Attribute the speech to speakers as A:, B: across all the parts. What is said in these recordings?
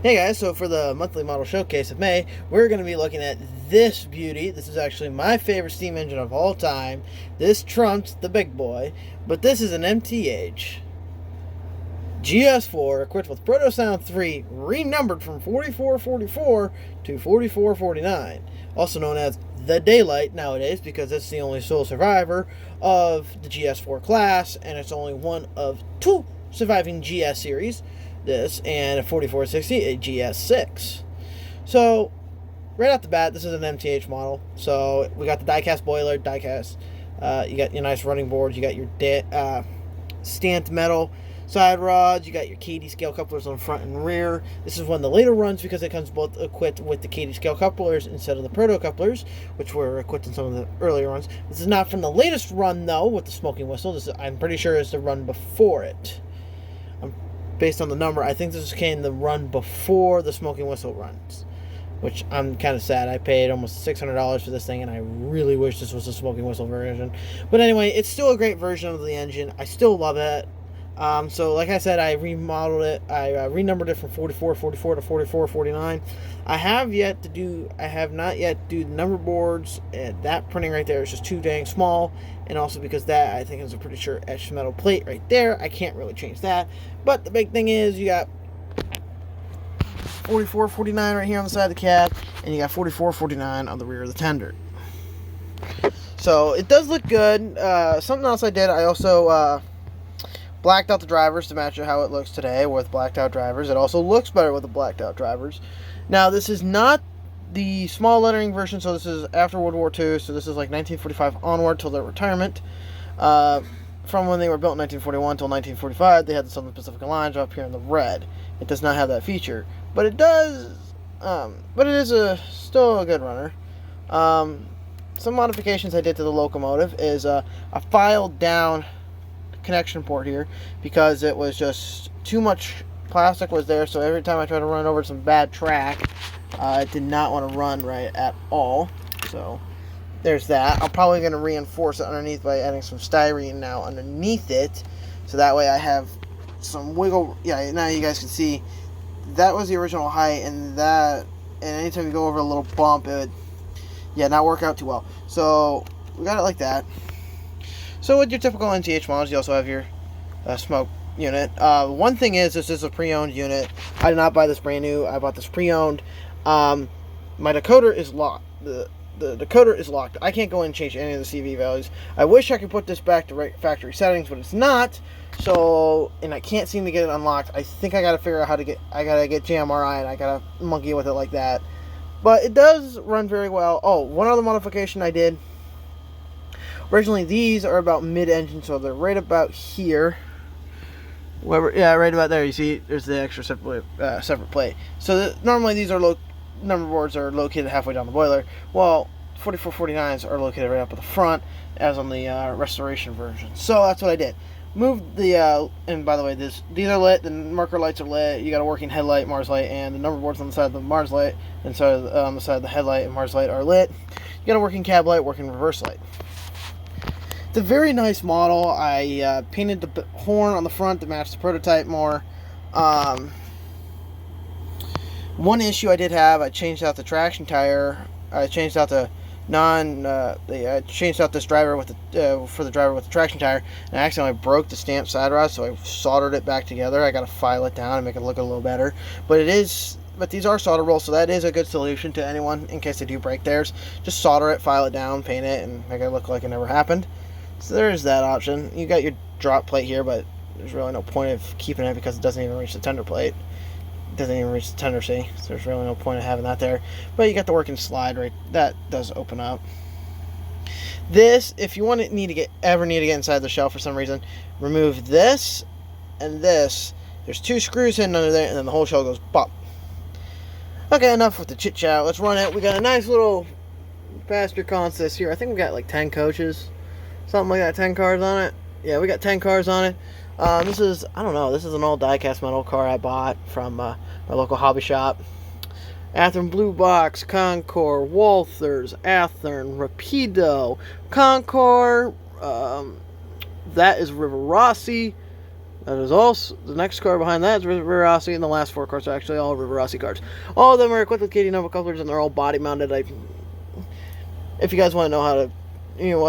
A: Hey guys, so for the monthly model showcase of May, we're going to be looking at this beauty. This is actually my favorite steam engine of all time. This trumps the big boy, but this is an MTH GS4 equipped with Protosound 3, renumbered from 4444 to 4449, also known as the Daylight nowadays because it's the only sole survivor of the GS4 class, and it's only one of two surviving GS series, this and a 4460, a GS6. So right off the bat, this is an MTH model. So we got the diecast boiler, diecast. You got your nice running boards. You got your stamped metal side rods. You got your KD scale couplers on the front and rear. This is one of the later runs because it comes both equipped with the KD scale couplers instead of the proto couplers, which were equipped in some of the earlier runs. This is not from the latest run though, with the smoking whistle. This is, I'm pretty sure, is the run before it. Based on the number, I think this came the run before the smoking whistle runs, which I'm kind of sad. I paid almost $600 for this thing, and I really wish this was a smoking whistle version. But anyway, it's still a great version of the engine. I still love it. So like I said, I remodeled it. I renumbered it from 4444 to 4449. I have not yet do the number boards. And that printing right there is just too dang small, and also because that I think is a pretty sure etched metal plate right there. I can't really change that. But the big thing is you got 4449 right here on the side of the cab, and you got 4449 on the rear of the tender. So it does look good. Something else I did, I also blacked out the drivers to match how it looks today with blacked out drivers. It also looks better with the blacked out drivers. Now, this is not the small lettering version, so this is after World War II, so this is like 1945 onward till their retirement. From when they were built in 1941 till 1945, they had the Southern Pacific Alliance up here in the red. It does not have that feature, but it does. But it is still a good runner. Some modifications I did to the locomotive is I filed down connection port here because it was just too much plastic was there, so every time I tried to run over some bad track, it did not want to run right at all. So there's that. I'm probably going to reinforce it underneath by adding some styrene now underneath it, so that way I have some wiggle. Yeah, now you guys can see that was the original height, and anytime you go over a little bump, it would not work out too well. So we got it like that. So with your typical NTH models, you also have your smoke unit. One thing is, this is a pre-owned unit. I did not buy this brand new. I bought this pre-owned. My decoder is locked. The decoder is locked. I can't go in and change any of the CV values. I wish I could put this back to factory settings, but it's not. So, and I can't seem to get it unlocked. I think I got to figure out how to get. I gotta get JMRI, and I gotta monkey with it like that. But it does run very well. Oh, one other modification I did. Originally, these are about mid-engine, so they're right about here. Right about there. You see, there's the extra separate plate. So normally these are number boards are located halfway down the boiler. Well, 4449s are located right up at the front, as on the restoration version. So that's what I did. Moved the and by the way, these are lit. The marker lights are lit. You got a working headlight, Mars light, and the number boards on the side of the Mars light and so on the side of the headlight and Mars light are lit. You got a working cab light, working reverse light. It's a very nice model. I painted the horn on the front to match the prototype more. One issue I did have, I changed out the traction tire. I changed out the I changed out this driver with for the driver with the traction tire, and I accidentally broke the stamped side rod, so I soldered it back together. I got to file it down and make it look a little better. But these are solderable, so that is a good solution to anyone in case they do break theirs. Just solder it, file it down, paint it, and make it look like it never happened. So there is that option. You got your drop plate here, but there's really no point of keeping it because it doesn't even reach the tender plate. It doesn't even reach the tender, see? So there's really no point of having that there. But you got the working slide right. That does open up. This, if you ever need to get inside the shell for some reason, remove this and this. There's two screws hidden under there, and then the whole shell goes pop. Okay, enough with the chit chat. Let's run it. We got a nice little passenger consist here. I think we got like 10 coaches. Something like that, 10 cars on it. Yeah, we got 10 cars on it. This is, I don't know, this is an old die-cast metal car I bought from my local hobby shop. Athearn Blue Box, Concord, Walthers, Athearn, Rapido, Concord, that is River Rossi, That is also the next car behind that is River Rossi, and the last 4 cars are actually all River Rossi cars. All of them are equipped with KD Nova couplers, and they're all body mounted. If you guys want to know how to,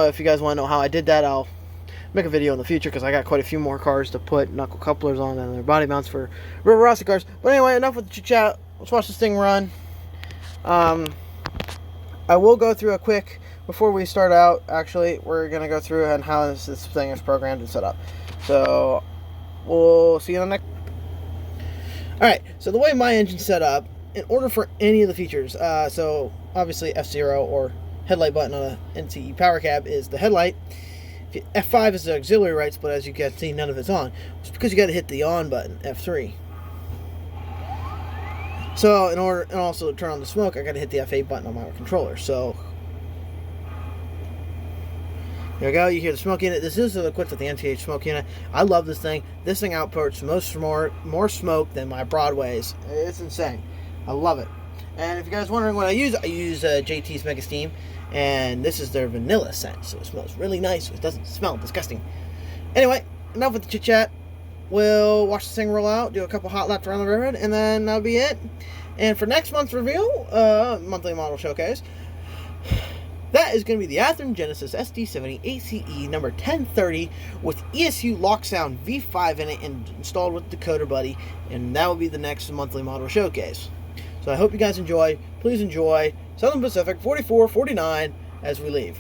A: if you guys want to know how I did that, I'll make a video in the future because I got quite a few more cars to put knuckle couplers on and their body mounts for River Rossi cars. But anyway, enough with the chit chat. Let's watch this thing run. I will go through a quick, before we start out, actually, we're going to go through and how this thing is programmed and set up. So, we'll see you in the next. Alright, so the way my engine's set up, in order for any of the features, so obviously F0 or headlight button on a NCE power cab is the headlight. F5 is the auxiliary lights, but as you can see, none of it's on. It's because you got to hit the on button, F3. So, in order, and also to turn on the smoke, I got to hit the F8 button on my controller. So, there we go. You hear the smoke unit. This is equipped with the NTH smoke unit. I love this thing. This thing outputs more smoke than my Broadways. It's insane. I love it. And if you guys are wondering what I use JT's Mega Steam, and this is their vanilla scent, so it smells really nice. So it doesn't smell disgusting. Anyway, enough with the chit chat. We'll watch this thing roll out, do a couple hot laps around the railroad, and then that'll be it. And for next month's review, monthly model showcase, that is going to be the Athearn Genesis SD70 ACE number 1030 with ESU Lock Sound V5 in it and installed with Decoder Buddy, and that will be the next monthly model showcase. So I hope you guys enjoy. Please enjoy Southern Pacific 4449 as we leave.